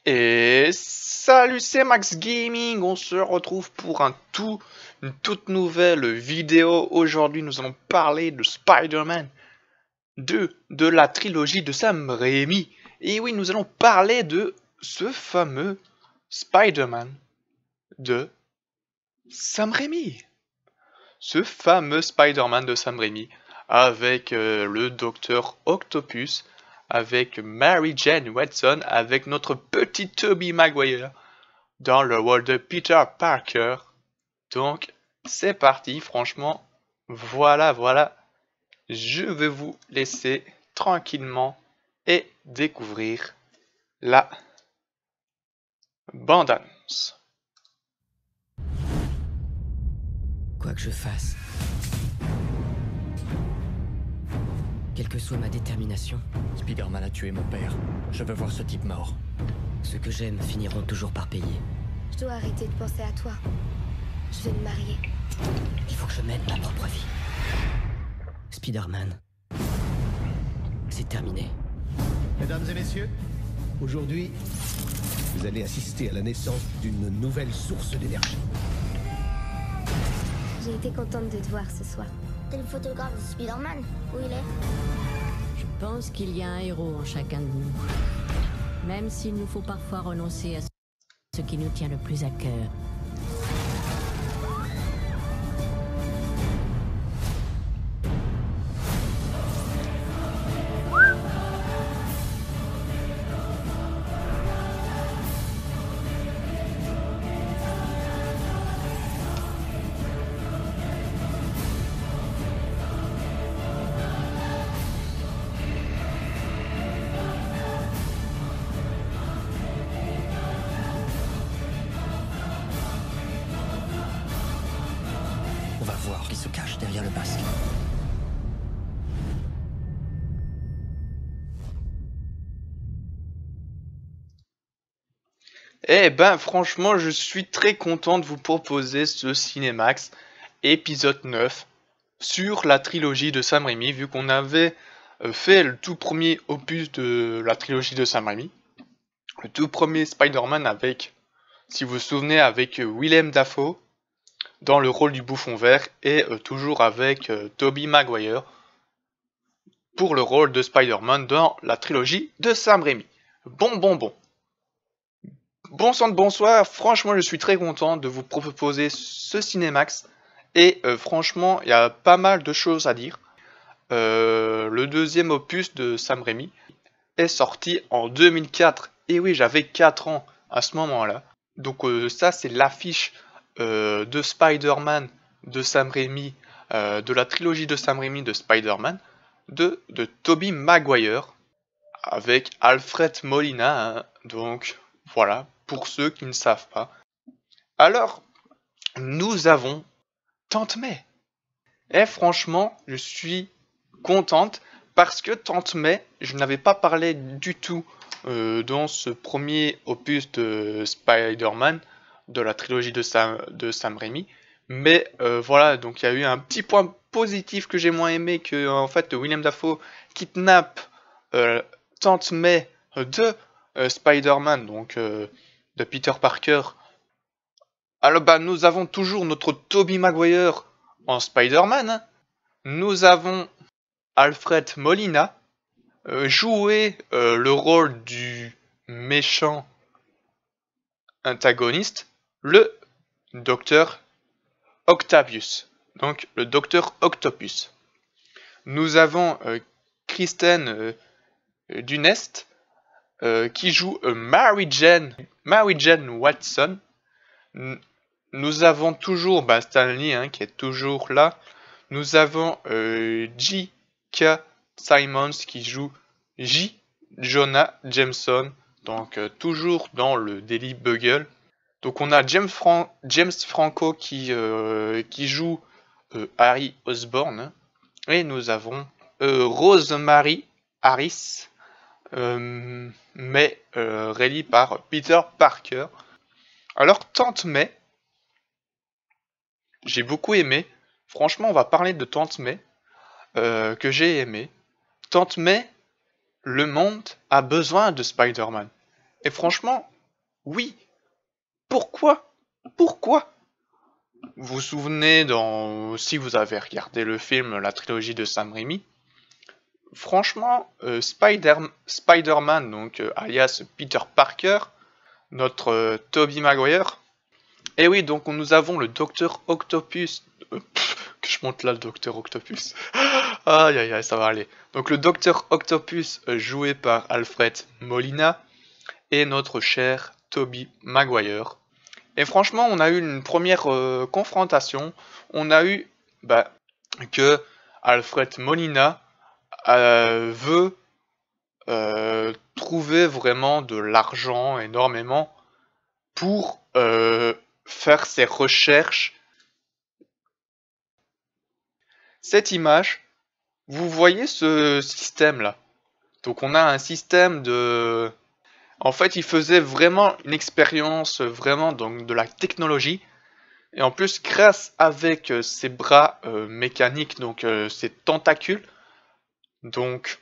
Et salut, c'est Max Gaming, on se retrouve pour une toute nouvelle vidéo. Aujourd'hui, nous allons parler de Spider-Man 2, de la trilogie de Sam Raimi. Et oui, nous allons parler de ce fameux Spider-Man de Sam Raimi. Ce fameux Spider-Man de Sam Raimi, avec le Docteur Octopus, avec Mary Jane Watson, avec notre petit Tobey Maguire, dans le rôle de Peter Parker. Donc, c'est parti, franchement, voilà, je vais vous laisser tranquillement et découvrir la bande-annonce. Quoi que je fasse, quelle que soit ma détermination, Spider-Man a tué mon père. Je veux voir ce type mort. ceux que j'aime finiront toujours par payer. Je dois arrêter de penser à toi. Je vais me marier. Il faut que je mène ma propre vie. Spider-Man, c'est terminé. Mesdames et messieurs, aujourd'hui, vous allez assister à la naissance d'une nouvelle source d'énergie. J'ai été contente de te voir ce soir. T'es le photographe de Spider-Man? Où il est? Je pense qu'il y a un héros en chacun de nous. Même s'il nous faut parfois renoncer à ce qui nous tient le plus à cœur. On va voir qui se cache derrière le masque. Eh ben, franchement, je suis très content de vous proposer ce Cinémax épisode 9 sur la trilogie de Sam Raimi, vu qu'on avait fait le tout premier opus de la trilogie de Sam Raimi, le tout premier Spider-Man avec, si vous vous souvenez, avec Willem Dafoe dans le rôle du bouffon vert et toujours avec Tobey Maguire pour le rôle de Spider-Man dans la trilogie de Sam Raimi. Bon. Bonsoir, franchement je suis très content de vous proposer ce Cinémax et franchement il y a pas mal de choses à dire. Le deuxième opus de Sam Raimi est sorti en 2004 et oui j'avais 4 ans à ce moment-là. Donc ça c'est l'affiche de Spider-Man de Sam Raimi, de la trilogie de Sam Raimi de Spider-Man de Tobey Maguire avec Alfred Molina, hein, donc voilà, pour ceux qui ne savent pas. Alors, nous avons Tante May. Et franchement, je suis contente parce que Tante May, je n'avais pas parlé du tout dans ce premier opus de Spider-Man, de la trilogie de Sam Raimi. Mais voilà, donc il y a eu un petit point positif que j'ai moins aimé, que en fait Willem Dafoe kidnappe Tante May de Spider-Man, donc de Peter Parker. Alors bah nous avons toujours notre Tobey Maguire en Spider-Man. Hein. Nous avons Alfred Molina jouer le rôle du méchant antagoniste, le Docteur Octavius, donc le Docteur Octopus. Nous avons Kristen Dunst qui joue Mary Jane Watson. Nous avons toujours Stanley hein, qui est toujours là. Nous avons J.K. Simmons qui joue J. Jonah Jameson, donc toujours dans le Daily Bugle. Donc on a James Franco qui joue Harry Osborn. Hein. Et nous avons Rosemary Harris, mais relie par Peter Parker. Alors Tante May, j'ai beaucoup aimé. Franchement, on va parler de Tante May, que j'ai aimé. Tante May, le monde a besoin de Spider-Man. Et franchement, Oui. Pourquoi? Pourquoi? Vous vous souvenez, si vous avez regardé le film, la trilogie de Sam Raimi, franchement, Spider-Man, donc alias Peter Parker, notre Tobey Maguire, et oui, donc nous avons le Docteur Octopus, que je monte là le Docteur Octopus, aïe aïe aïe, ça va aller. Donc le Docteur Octopus, joué par Alfred Molina, et notre cher Tobey Maguire. Et franchement, on a eu une première confrontation. On a eu que Alfred Molina veut trouver vraiment de l'argent énormément pour faire ses recherches. Cette image, vous voyez ce système là. Donc on a un système de... En fait, il faisait vraiment une expérience, vraiment donc de la technologie. Et en plus, grâce avec ses bras mécaniques, donc ses tentacules, donc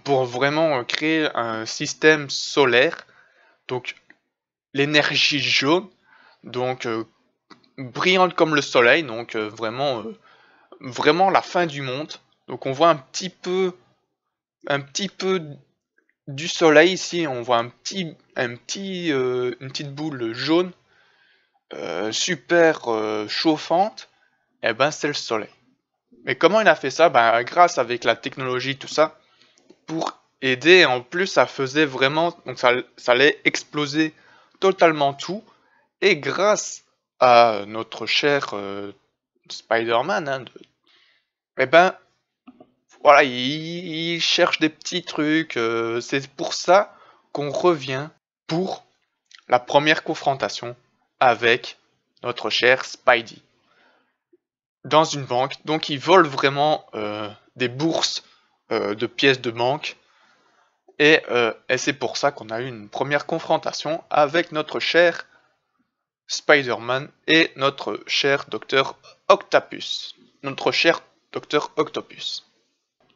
pour vraiment créer un système solaire, donc l'énergie jaune, donc brillante comme le soleil, donc vraiment la fin du monde. Donc on voit un petit peu du soleil ici, on voit une petite boule jaune super chauffante, et ben c'est le soleil. Mais comment il a fait ça? Ben grâce avec la technologie, tout ça, pour aider, en plus ça faisait vraiment, donc ça allait exploser totalement tout, et grâce à notre cher Spider-Man, hein, et ben voilà, il cherche des petits trucs, c'est pour ça qu'on revient pour la première confrontation avec notre cher Spidey. Dans une banque, donc il vole vraiment des bourses de pièces de banque, et c'est pour ça qu'on a eu une première confrontation avec notre cher Spider-Man et notre cher Docteur Octopus.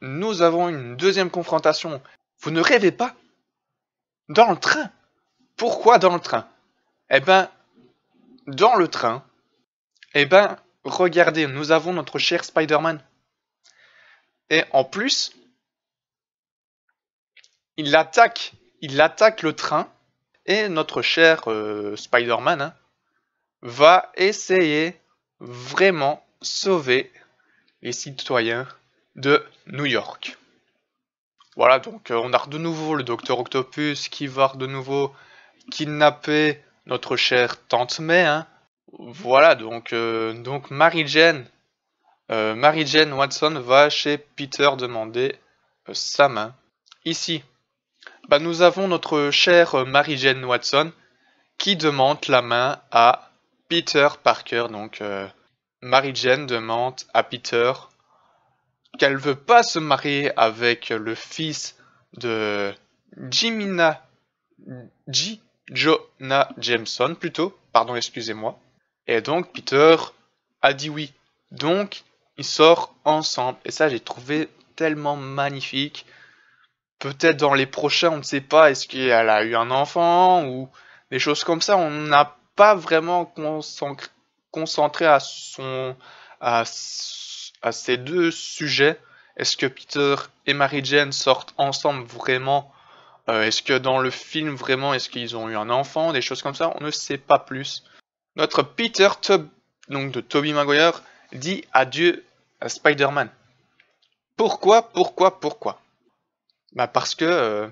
Nous avons une deuxième confrontation. Vous ne rêvez pas? Dans le train. Pourquoi dans le train? Eh ben, dans le train, regardez, nous avons notre cher Spider-Man. Et en plus, il attaque le train, et notre cher Spider-Man, hein, va essayer vraiment sauver les citoyens de New York. Voilà, donc on a de nouveau le Docteur Octopus qui va de nouveau kidnapper notre chère Tante May. Hein. Voilà, donc Mary Jane Watson va chez Peter demander sa main. Ici, nous avons notre chère Mary Jane Watson qui demande la main à Peter Parker. Donc Mary Jane demande à Peter qu'elle veut pas se marier avec le fils de Jonah Jameson plutôt, pardon, excusez-moi. Et donc Peter a dit oui. Donc ils sortent ensemble, et ça j'ai trouvé tellement magnifique. Peut-être dans les prochains, on ne sait pas, est-ce qu'elle a eu un enfant ou des choses comme ça. On n'a pas vraiment concentré à ces deux sujets. Est-ce que Peter et Mary Jane sortent ensemble vraiment? Est-ce que dans le film vraiment, est-ce qu'ils ont eu un enfant? Des choses comme ça, on ne sait pas plus. Notre Peter, donc de Tobey Maguire, dit adieu à Spider-Man. Pourquoi? Parce que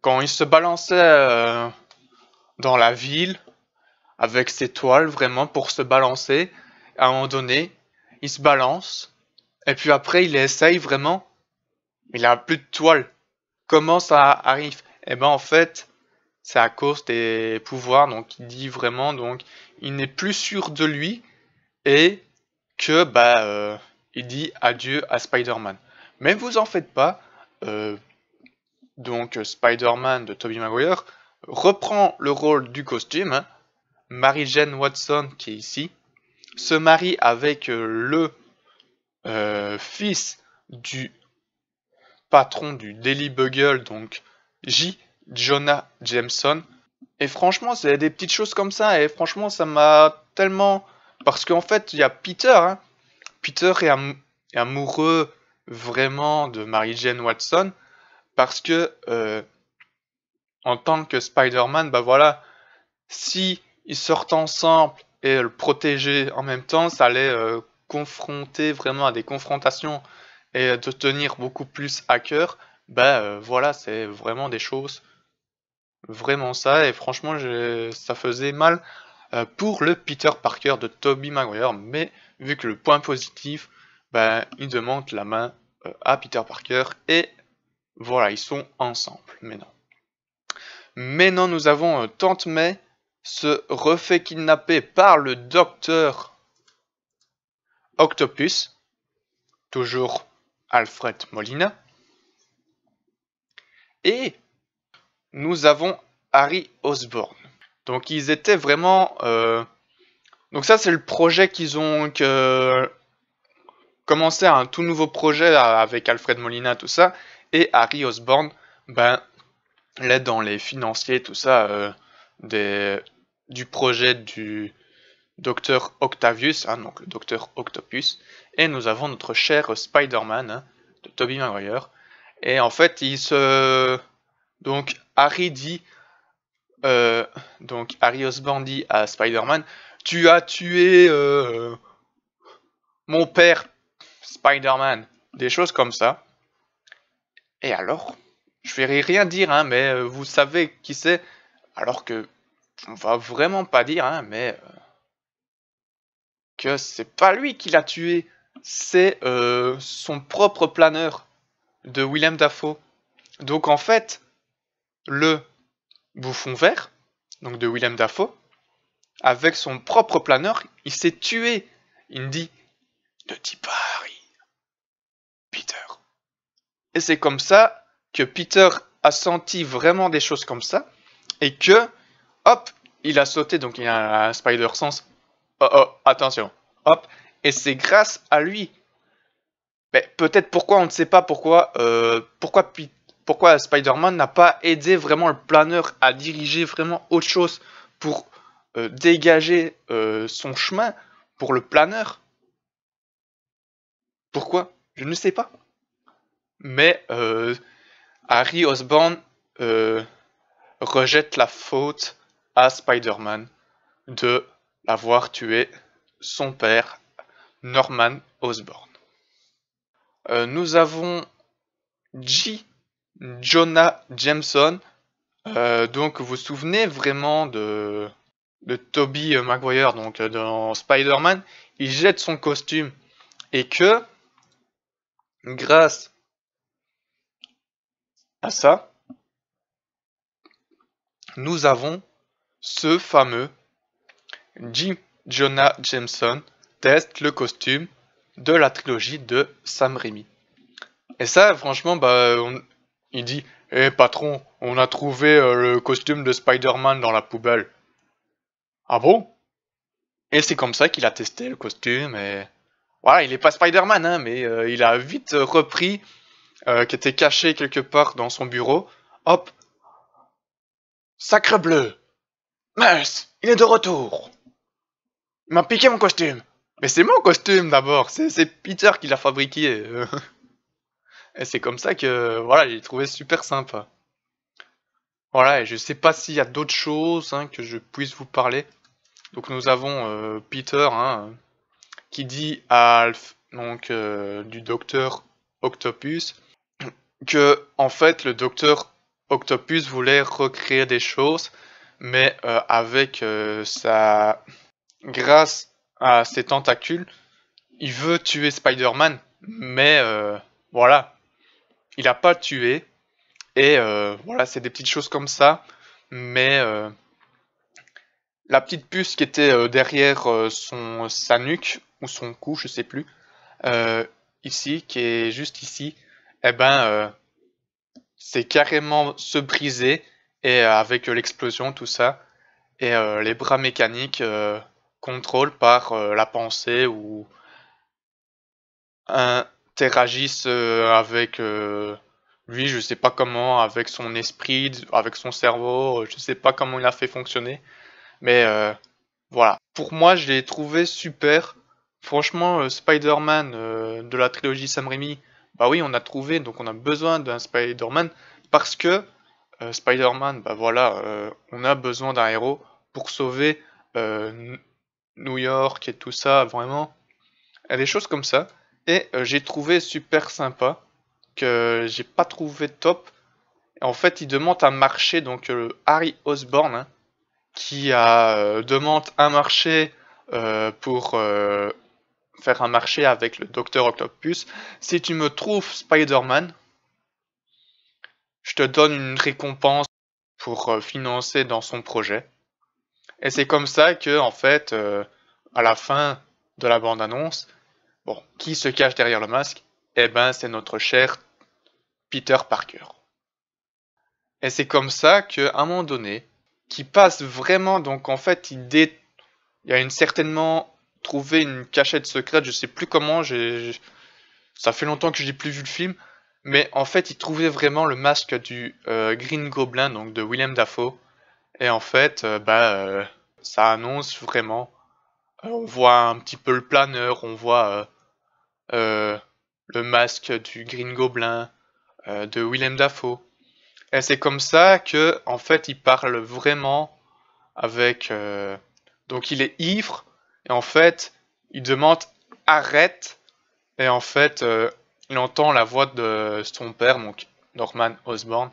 quand il se balançait dans la ville avec ses toiles vraiment pour se balancer, à un moment donné, il se balance, et puis après il essaye vraiment, il a plus de toile. Comment ça arrive? Eh ben en fait, c'est à cause des pouvoirs, donc il dit vraiment, donc il n'est plus sûr de lui, et que il dit adieu à Spider-Man. Mais vous en faites pas, donc Spider-Man de Tobey Maguire reprend le rôle du costume, hein. Mary Jane Watson qui est ici se marie avec le fils du patron du Daily Bugle, donc J. Jonah Jameson. Et franchement, c'est des petites choses comme ça. Et franchement, ça m'a tellement... Parce qu'en fait, il y a Peter. Hein. Peter est amoureux vraiment de Mary Jane Watson. Parce que, en tant que Spider-Man, bah voilà, si ils sortent ensemble et le protéger en même temps, ça allait confronter vraiment à des confrontations et de tenir beaucoup plus à cœur. Bah voilà, c'est vraiment des choses, vraiment ça. Et franchement, ça faisait mal pour le Peter Parker de Tobey Maguire. Mais vu que le point positif, bah, il demande la main à Peter Parker et voilà, ils sont ensemble maintenant. Maintenant, nous avons Tante May se refait kidnapper par le docteur Octopus, toujours Alfred Molina. Et nous avons Harry Osborn. Donc ils étaient vraiment... Donc ça c'est le projet qu'ils ont commencé un tout nouveau projet avec Alfred Molina, tout ça. Et Harry Osborn, ben, l'aide dans les financiers, tout ça, du projet du Docteur Octavius, hein, donc le Docteur Octopus. Et nous avons notre cher Spider-Man, hein, de Tobey Maguire. Et en fait, donc Harry dit... donc Harry Osborn dit à Spider-Man, tu as tué mon père Spider-Man, des choses comme ça. Et alors, je vais rien dire, hein, mais vous savez qui c'est, alors que on va vraiment pas dire, hein, mais que c'est pas lui qui l'a tué, c'est son propre planeur de Willem Dafoe. Donc en fait, le Bouffon Vert, donc de Willem Dafoe, avec son propre planeur, il s'est tué. Il me dit, ne dis pas Harry, Peter. Et c'est comme ça que Peter a senti vraiment des choses comme ça, et que, hop, il a sauté, donc il a un Spider-Sense. Oh, attention, hop, et c'est grâce à lui. Mais peut-être pourquoi, on ne sait pas pourquoi, pourquoi Spider-Man n'a pas aidé vraiment le planeur à diriger vraiment autre chose pour dégager son chemin pour le planeur. Pourquoi? Je ne sais pas. Mais Harry Osborn rejette la faute à Spider-Man de l'avoir tué son père, Norman Osborn. Nous avons Jonah Jameson. Donc vous vous souvenez vraiment de Tobey Maguire, donc dans Spider-Man, il jette son costume et que grâce à ça, nous avons ce fameux Jonah Jameson teste le costume de la trilogie de Sam Raimi. Et ça, franchement, bah, il dit « Eh patron, on a trouvé le costume de Spider-Man dans la poubelle. » Ah bon? Et c'est comme ça qu'il a testé le costume et... Voilà, il est pas Spider-Man, hein, mais il a vite repris, qui était caché quelque part dans son bureau. Hop! Sacre bleu! Mince! Il est de retour! Il m'a piqué mon costume! Mais c'est mon costume d'abord! C'est Peter qui l'a fabriqué. Et c'est comme ça que, voilà, j'ai trouvé super sympa. Voilà, et je sais pas s'il y a d'autres choses hein, que je puisse vous parler. Donc nous avons Peter hein, qui dit à Alf, donc du docteur Octopus, que en fait le docteur Octopus voulait recréer des choses, mais avec grâce à ses tentacules, il veut tuer Spider-Man, mais voilà, il n'a pas tué. Et voilà, c'est des petites choses comme ça, mais la petite puce qui était derrière sa nuque, ou son cou, je sais plus, ici, qui est juste ici, eh ben, c'est carrément se briser, et avec l'explosion, tout ça, et les bras mécaniques contrôlent par la pensée, ou interagissent avec Lui, je sais pas comment, avec son esprit, avec son cerveau, je sais pas comment il a fait fonctionner. Mais voilà. Pour moi, je l'ai trouvé super. Franchement, Spider-Man de la trilogie Sam Raimi, bah oui, on a trouvé, donc on a besoin d'un Spider-Man parce que Spider-Man, bah voilà, on a besoin d'un héros pour sauver New York et tout ça, vraiment. Et des choses comme ça. Et j'ai trouvé super sympa, que j'ai pas trouvé top. Et en fait, il demande un marché, donc Harry Osborn, hein, qui demande un marché pour faire un marché avec le Docteur Octopus. Si tu me trouves Spider-Man, je te donne une récompense pour financer dans son projet. Et c'est comme ça que, en fait, à la fin de la bande-annonce, bon, qui se cache derrière le masque? Eh ben, c'est notre cher Peter Parker. Et c'est comme ça qu'à un moment donné, qui passe vraiment, donc en fait, il y a certainement trouvé une cachette secrète, je sais plus comment, ça fait longtemps que j'ai plus vu le film, mais en fait, il trouvait vraiment le masque du Green Goblin, donc de Willem Dafoe, et en fait, ça annonce vraiment, on voit un petit peu le planeur, on voit le masque du Green Goblin, de Willem Dafoe, et c'est comme ça que, en fait, il parle vraiment avec, donc il est ivre, et en fait, il demande arrête, et en fait, il entend la voix de son père, donc Norman Osborn,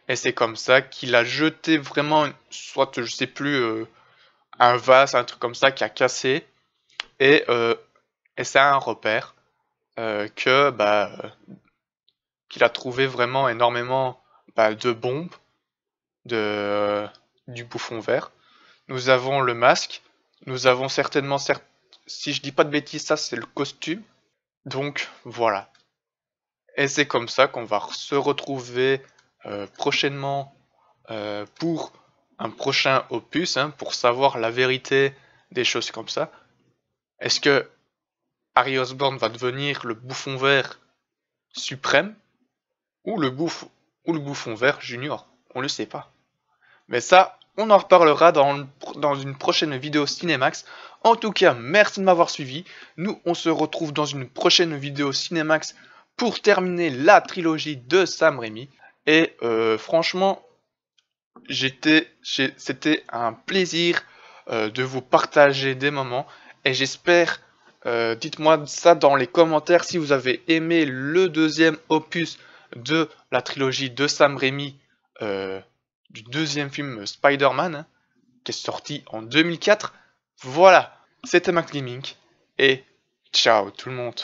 et c'est comme ça qu'il a jeté vraiment, soit je sais plus, un vase, un truc comme ça qui a cassé, et c'est un repère qu'il a trouvé vraiment énormément de bombes du bouffon vert. Nous avons le masque, nous avons certainement, si je dis pas de bêtises, ça c'est le costume. Donc voilà. Et c'est comme ça qu'on va se retrouver prochainement pour un prochain opus, hein, pour savoir la vérité des choses comme ça. Est-ce que Harry Osborn va devenir le bouffon vert suprême ou le bouffon vert junior? On le sait pas. Mais ça, on en reparlera dans une prochaine vidéo Cinemax. En tout cas, merci de m'avoir suivi. Nous, on se retrouve dans une prochaine vidéo Cinemax pour terminer la trilogie de Sam Raimi. Et franchement, c'était un plaisir de vous partager des moments. Et j'espère, dites-moi ça dans les commentaires si vous avez aimé le deuxième opus de la trilogie de Sam Raimi, du deuxième film Spider-Man, hein, qui est sorti en 2004. Voilà, c'était Max Gaming, et ciao tout le monde.